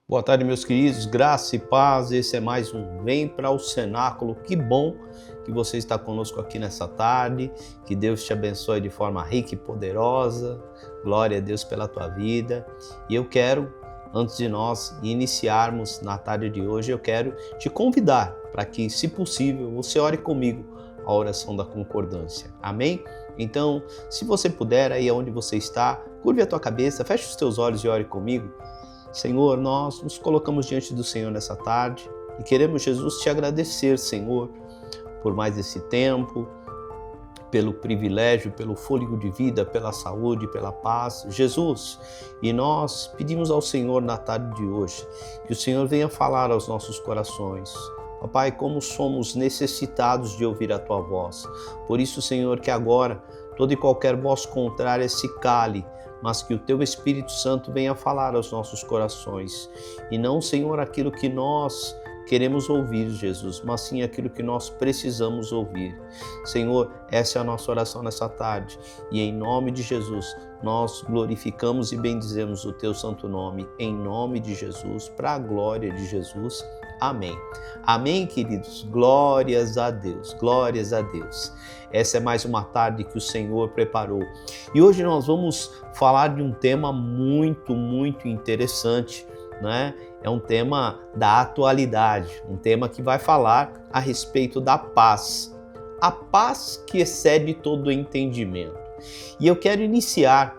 Boa tarde, meus queridos, graça e paz. Esse é mais um Vem para o Cenáculo. Que bom que você está conosco aqui nessa tarde. Que Deus te abençoe de forma rica e poderosa. Glória a Deus pela tua vida. E eu quero, antes de nós iniciarmos na tarde de hoje, eu quero te convidar para que, se possível, você ore comigo a oração da concordância. Amém? Então, se você puder, aí onde você está, curve a tua cabeça, feche os teus olhos e ore comigo. Senhor, nós nos colocamos diante do Senhor nessa tarde e queremos, Jesus, te agradecer, Senhor, por mais esse tempo, pelo privilégio, pelo fôlego de vida, pela saúde, pela paz. Jesus, e nós pedimos ao Senhor na tarde de hoje que o Senhor venha falar aos nossos corações. Papai, como somos necessitados de ouvir a Tua voz. Por isso, Senhor, que agora toda e qualquer voz contrária se cale, mas que o Teu Espírito Santo venha falar aos nossos corações. E não, Senhor, aquilo que nós queremos ouvir, Jesus, mas sim aquilo que nós precisamos ouvir. Senhor, essa é a nossa oração nessa tarde. E em nome de Jesus, nós glorificamos e bendizemos o Teu santo nome. Em nome de Jesus, para a glória de Jesus. Amém. Amém, queridos? Glórias a Deus, glórias a Deus. Essa é mais uma tarde que o Senhor preparou. E hoje nós vamos falar de um tema muito interessante, né? É um tema da atualidade, um tema que vai falar a respeito da paz. A paz que excede todo o entendimento. E eu quero iniciar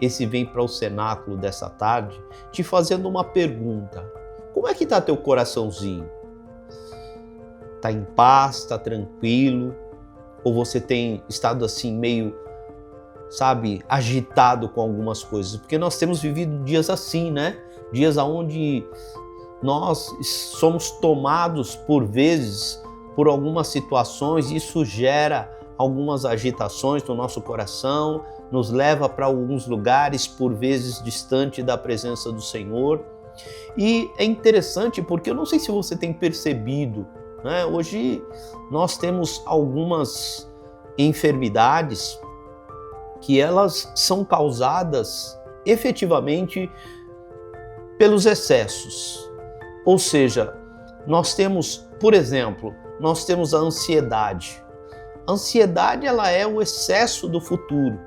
esse Vem para o Cenáculo dessa tarde te fazendo uma pergunta. Como é que está teu coraçãozinho? Está em paz, está tranquilo? Ou você tem estado assim meio, agitado com algumas coisas? Porque nós temos vivido dias assim, né? Dias onde nós somos tomados por vezes por algumas situações e isso gera algumas agitações no nosso coração, nos leva para alguns lugares por vezes distante da presença do Senhor. E é interessante porque eu não sei se você tem percebido, né? Hoje nós temos algumas enfermidades que elas são causadas efetivamente pelos excessos. Ou seja, nós temos, por exemplo, nós temos a ansiedade. A ansiedade ela é o excesso do futuro.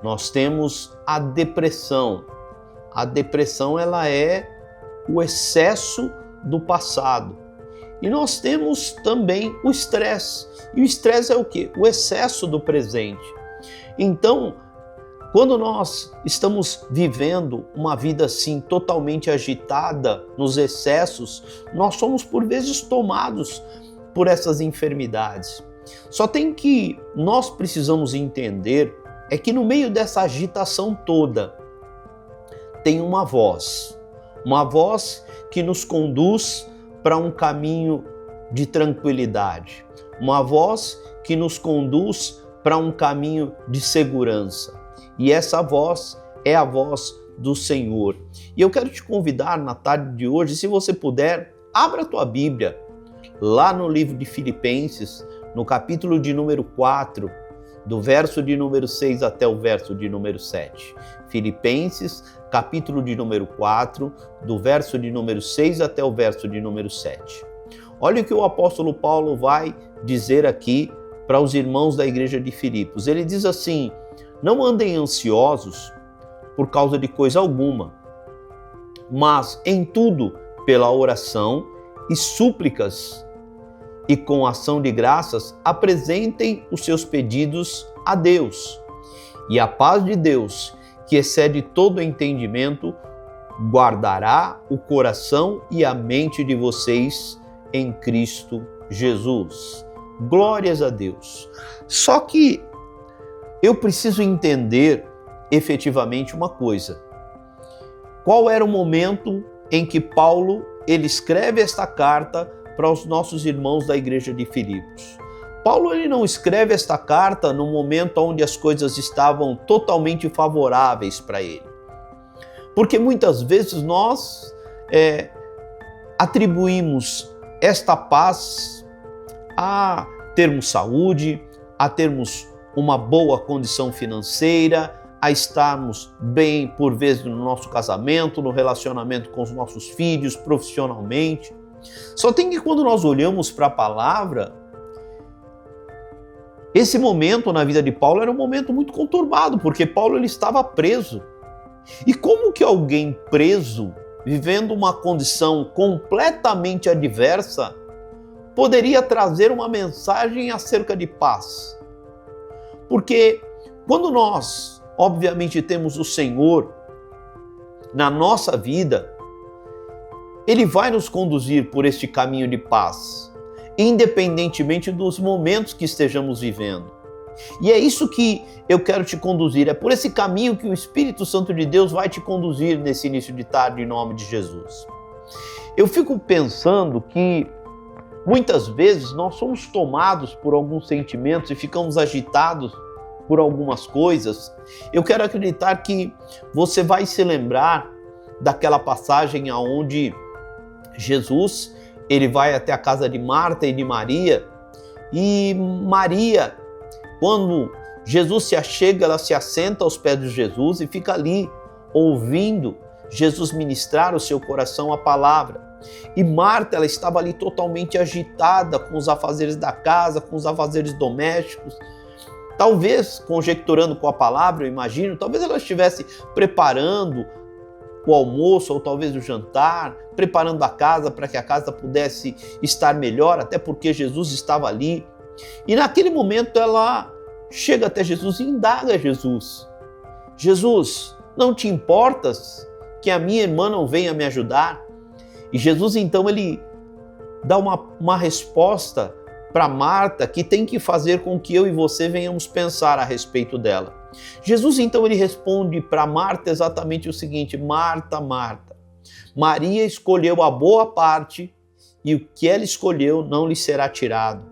Nós temos a depressão. A depressão ela é o excesso do passado. E nós temos também o estresse. E o estresse é o quê? O excesso do presente. Então, quando nós estamos vivendo uma vida assim totalmente agitada nos excessos, nós somos por vezes tomados por essas enfermidades. Só tem que nós precisamos entender é que no meio dessa agitação toda, tem uma voz que nos conduz para um caminho de tranquilidade, uma voz que nos conduz para um caminho de segurança. E essa voz é a voz do Senhor. E eu quero te convidar na tarde de hoje, se você puder, abra a tua Bíblia lá no livro de Filipenses, no capítulo de número 4, do verso de número 6 até o verso de número 7. Filipenses, capítulo de número 4, do verso de número 6 até o verso de número 7. Olha o que o apóstolo Paulo vai dizer aqui para os irmãos da igreja de Filipos. Ele diz assim: não andem ansiosos por causa de coisa alguma, mas em tudo, pela oração e súplicas e com ação de graças, apresentem os seus pedidos a Deus. E a paz de Deus, que excede todo entendimento, guardará o coração e a mente de vocês em Cristo Jesus. Glórias a Deus. Só que eu preciso entender efetivamente uma coisa. Qual era o momento em que Paulo ele escreve esta carta para os nossos irmãos da igreja de Filipos? Paulo ele não escreve esta carta no momento onde as coisas estavam totalmente favoráveis para ele. Porque muitas vezes nós atribuímos esta paz a termos saúde, a termos uma boa condição financeira, a estarmos bem, por vezes, no nosso casamento, no relacionamento com os nossos filhos, profissionalmente. Só tem que, quando nós olhamos para a palavra, esse momento na vida de Paulo era um momento muito conturbado, porque Paulo ele estava preso. E como que alguém preso, vivendo uma condição completamente adversa, poderia trazer uma mensagem acerca de paz? Porque quando nós, obviamente, temos o Senhor na nossa vida, Ele vai nos conduzir por este caminho de paz, independentemente dos momentos que estejamos vivendo. E é isso que eu quero te conduzir, é por esse caminho que o Espírito Santo de Deus vai te conduzir nesse início de tarde, em nome de Jesus. Eu fico pensando que muitas vezes nós somos tomados por alguns sentimentos e ficamos agitados por algumas coisas. Eu quero acreditar que você vai se lembrar daquela passagem onde Jesus ele vai até a casa de Marta e de Maria, e Maria, quando Jesus se achega, ela se assenta aos pés de Jesus e fica ali ouvindo Jesus ministrar o seu coração a palavra. E Marta, ela estava ali totalmente agitada com os afazeres da casa, com os afazeres domésticos. Talvez, conjecturando com a palavra, eu imagino, talvez ela estivesse preparando o almoço ou talvez o jantar, preparando a casa para que a casa pudesse estar melhor, até porque Jesus estava ali. E naquele momento ela chega até Jesus e indaga a Jesus: Jesus, não te importas que a minha irmã não venha me ajudar? E Jesus então ele dá uma resposta para Marta que tem que fazer com que eu e você venhamos pensar a respeito dela. Jesus então ele responde para Marta exatamente o seguinte: Marta, Marta, Maria escolheu a boa parte e o que ela escolheu não lhe será tirado.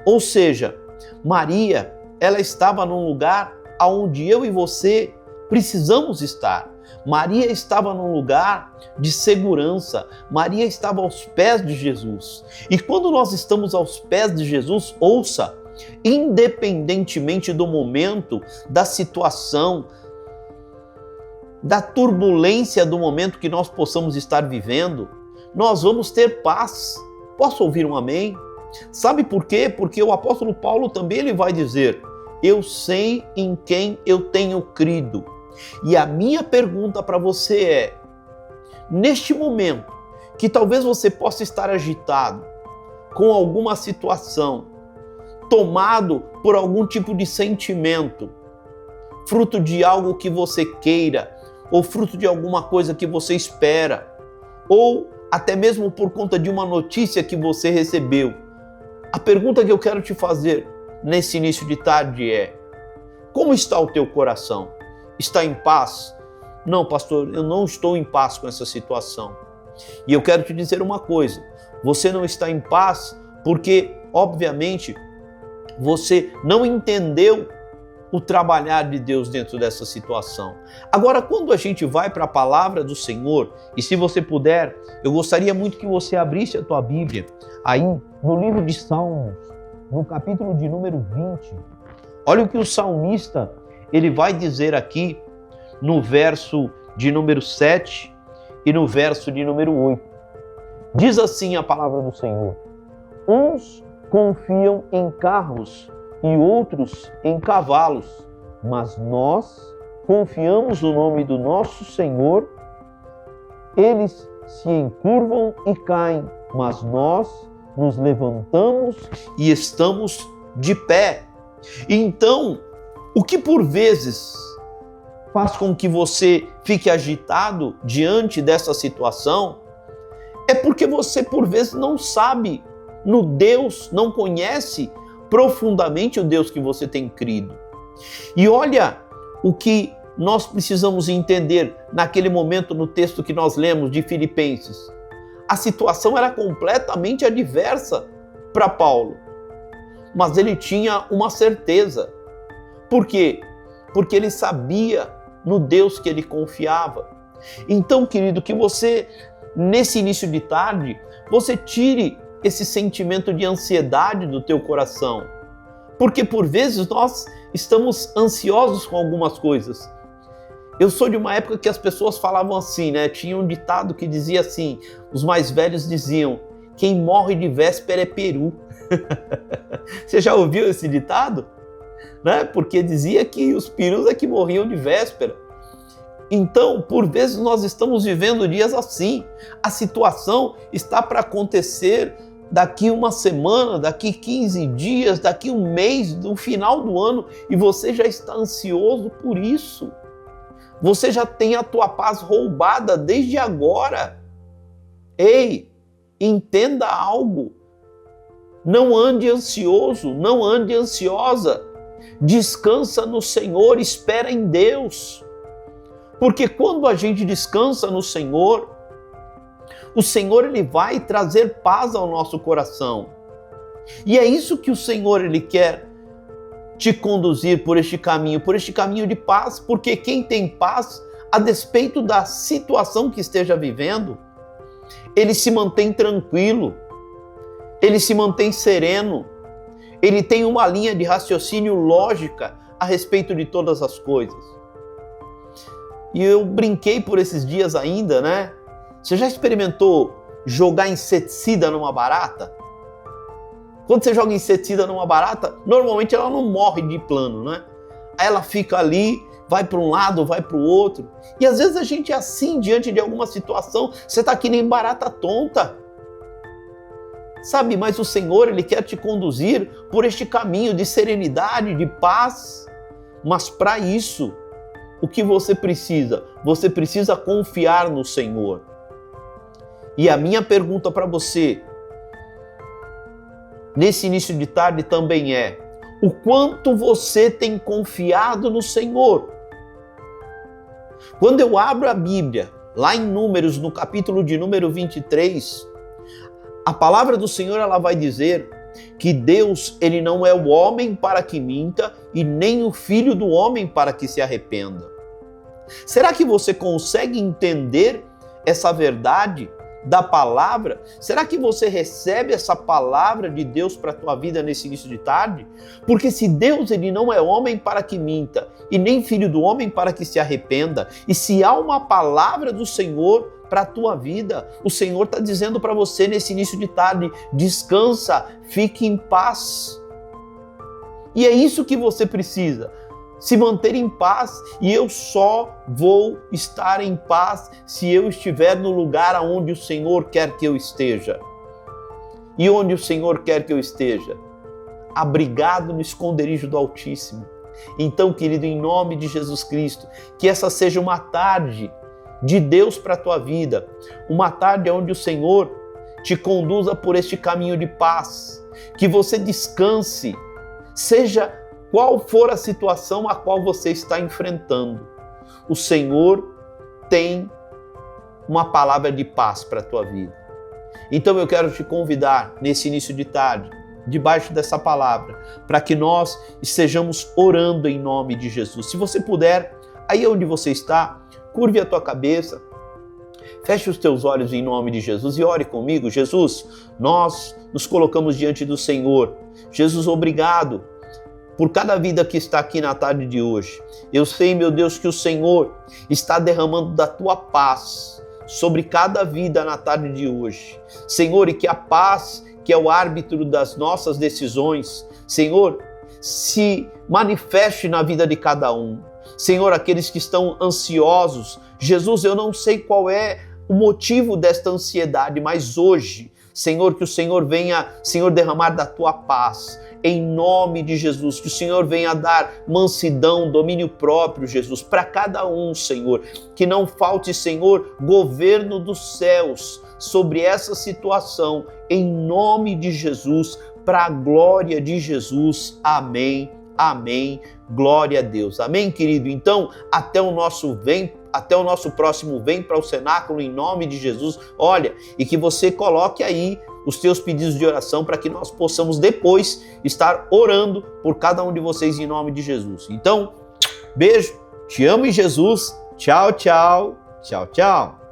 Ou seja, Maria, ela estava num lugar onde eu e você precisamos estar. Maria estava num lugar de segurança. Maria estava aos pés de Jesus. E quando nós estamos aos pés de Jesus, ouça, independentemente do momento, da situação, da turbulência do momento que nós possamos estar vivendo, nós vamos ter paz. Posso ouvir um amém? Sabe por quê? Porque o apóstolo Paulo também ele vai dizer: eu sei em quem eu tenho crido. E a minha pergunta para você é, neste momento, que talvez você possa estar agitado com alguma situação, tomado por algum tipo de sentimento, fruto de algo que você queira, ou fruto de alguma coisa que você espera, ou até mesmo por conta de uma notícia que você recebeu. A pergunta que eu quero te fazer nesse início de tarde é: como está o teu coração? Está em paz? Não, pastor, eu não estou em paz com essa situação. E eu quero te dizer uma coisa: você não está em paz porque, obviamente, você não entendeu o trabalhar de Deus dentro dessa situação. Agora, quando a gente vai para a palavra do Senhor, e se você puder, eu gostaria muito que você abrisse a tua Bíblia aí no livro de Salmos, no capítulo de número 20. Olha o que o salmista ele vai dizer aqui no verso de número 7 e no verso de número 8. Diz assim a palavra do Senhor: uns confiam em carros e outros em cavalos, mas nós confiamos no nome do nosso Senhor. Eles se encurvam e caem, mas nós nos levantamos e estamos de pé. Então, o que por vezes faz com que você fique agitado diante dessa situação é porque você por vezes não sabe no Deus, não conhece profundamente o Deus que você tem crido. E olha o que nós precisamos entender naquele momento no texto que nós lemos de Filipenses. A situação era completamente adversa para Paulo, mas ele tinha uma certeza. Por quê? Porque ele sabia no Deus que ele confiava. Então, querido, que você, nesse início de tarde, você tire esse sentimento de ansiedade do teu coração. Porque por vezes nós estamos ansiosos com algumas coisas, Eu sou de uma época que as pessoas falavam assim, né? Tinha um ditado que dizia assim, os mais velhos diziam, quem morre de véspera é peru. Você já ouviu esse ditado? Né? Porque dizia que os perus é que morriam de véspera. Então, por vezes nós estamos vivendo dias assim. A situação está para acontecer daqui uma semana, daqui 15 dias, daqui um mês, no final do ano, e você já está ansioso por isso. Você já tem a tua paz roubada desde agora. Ei, entenda algo. Não ande ansioso, não ande ansiosa. Descansa no Senhor, espera em Deus. Porque quando a gente descansa no Senhor, o Senhor ele vai trazer paz ao nosso coração. E é isso que o Senhor ele quer te conduzir por este caminho de paz, porque quem tem paz, a despeito da situação que esteja vivendo, ele se mantém tranquilo, ele se mantém sereno, ele tem uma linha de raciocínio lógica a respeito de todas as coisas. E eu brinquei por esses dias ainda, né? Você já experimentou jogar inseticida numa barata? Quando você joga inseticida numa barata, normalmente ela não morre de plano, né? Aí ela fica ali, vai para um lado, vai para o outro. E às vezes a gente é assim diante de alguma situação, você está que nem barata tonta. Sabe, mas o Senhor, ele quer te conduzir por este caminho de serenidade, de paz. Mas para isso, o que você precisa? Você precisa confiar no Senhor. E a minha pergunta para você, nesse início de tarde também é, o quanto você tem confiado no Senhor? Quando eu abro a Bíblia, lá em Números, no capítulo de número 23, a palavra do Senhor ela vai dizer que Deus ele não é o homem para que minta e nem o filho do homem para que se arrependa. Será que você consegue entender essa verdade da palavra? Será que você recebe essa palavra de Deus para a tua vida nesse início de tarde? Porque se Deus ele não é homem para que minta e nem filho do homem para que se arrependa, e se há uma palavra do Senhor para a tua vida, o Senhor está dizendo para você nesse início de tarde, descansa, fique em paz. E é isso que você precisa, se manter em paz, e eu só vou estar em paz se eu estiver no lugar onde o Senhor quer que eu esteja. E onde o Senhor quer que eu esteja? Abrigado no esconderijo do Altíssimo. Então, querido, em nome de Jesus Cristo, que essa seja uma tarde de Deus para a tua vida, uma tarde onde o Senhor te conduza por este caminho de paz, que você descanse, seja qual for a situação a qual você está enfrentando, o Senhor tem uma palavra de paz para a tua vida. Então eu quero te convidar nesse início de tarde, debaixo dessa palavra, para que nós estejamos orando em nome de Jesus. Se você puder, aí onde você está, curve a tua cabeça, feche os teus olhos em nome de Jesus e ore comigo. Jesus, nós nos colocamos diante do Senhor. Jesus, obrigado por cada vida que está aqui na tarde de hoje. Eu sei, meu Deus, que o Senhor está derramando da tua paz sobre cada vida na tarde de hoje. Senhor, e que a paz, que é o árbitro das nossas decisões, Senhor, se manifeste na vida de cada um. Senhor, aqueles que estão ansiosos, Jesus, eu não sei qual é o motivo desta ansiedade, mas hoje, Senhor, que o Senhor venha, Senhor, derramar da tua paz, em nome de Jesus, que o Senhor venha dar mansidão, domínio próprio, Jesus, para cada um, Senhor, que não falte, Senhor, governo dos céus sobre essa situação, em nome de Jesus, para a glória de Jesus, amém, amém, glória a Deus, amém, querido? Então, até o nosso próximo Vem para o Cenáculo, em nome de Jesus. Olha, e que você coloque aí os teus pedidos de oração para que nós possamos depois estar orando por cada um de vocês em nome de Jesus. Então, beijo, te amo em Jesus, tchau, tchau, tchau, tchau.